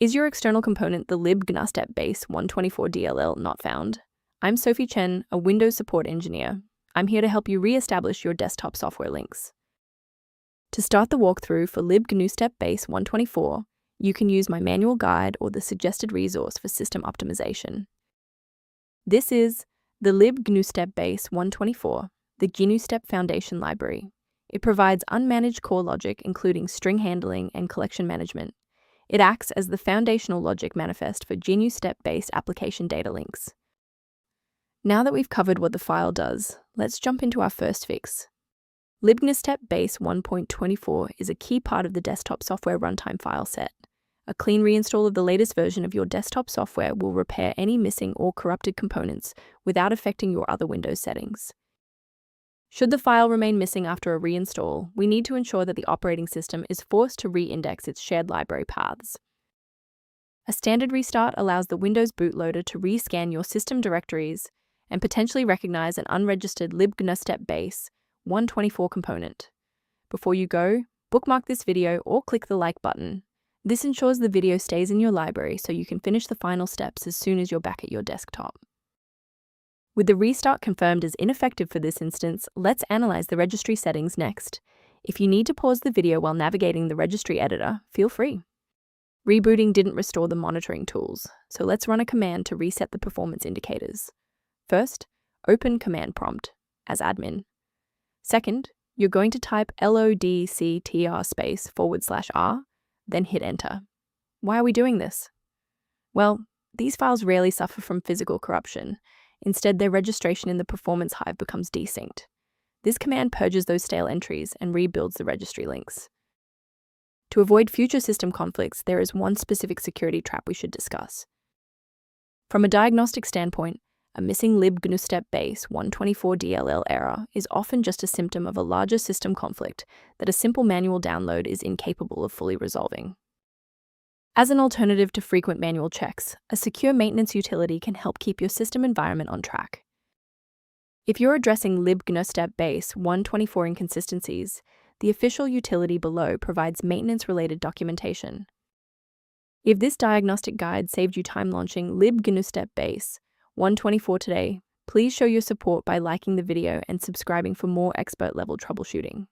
Is your external component the libgnustep Base 124 DLL not found? I'm Sophie Chen, a Windows support engineer. I'm here to help you re-establish your desktop software links. To start the walkthrough for libgnustep Base 124, you can use my manual guide or the suggested resource for system optimization. This is the libgnustep Base 124, the GNUstep Foundation library. It provides unmanaged core logic, including string handling and collection management. It acts as the foundational logic manifest for GNUstep-based application data links. Now that we've covered what the file does, let's jump into our first fix. libgnustep Base 1.24 is a key part of the desktop software runtime file set. A clean reinstall of the latest version of your desktop software will repair any missing or corrupted components without affecting your other Windows settings. Should the file remain missing after a reinstall, we need to ensure that the operating system is forced to re-index its shared library paths. A standard restart allows the Windows bootloader to rescan your system directories and potentially recognize an unregistered libgnustep Base 124 component. Before you go, bookmark this video or click the like button. This ensures the video stays in your library so you can finish the final steps as soon as you're back at your desktop. With the restart confirmed as ineffective for this instance, let's analyze the registry settings next. If you need to pause the video while navigating the registry editor, feel free. Rebooting didn't restore the monitoring tools, so let's run a command to reset the performance indicators. First, open command prompt as admin. Second, you're going to type lodctr/r, then hit enter. Why are we doing this? Well, these files rarely suffer from physical corruption. Instead, their registration in the performance hive becomes desynced. This command purges those stale entries and rebuilds the registry links. To avoid future system conflicts, there is one specific security trap we should discuss. From a diagnostic standpoint, a missing libgnustep Base 124 DLL error is often just a symptom of a larger system conflict that a simple manual download is incapable of fully resolving. As an alternative to frequent manual checks, a secure maintenance utility can help keep your system environment on track. If you're addressing libgnustep Base 124 inconsistencies, the official utility below provides maintenance-related documentation. If this diagnostic guide saved you time launching libgnustep Base 124 today, please show your support by liking the video and subscribing for more expert-level troubleshooting.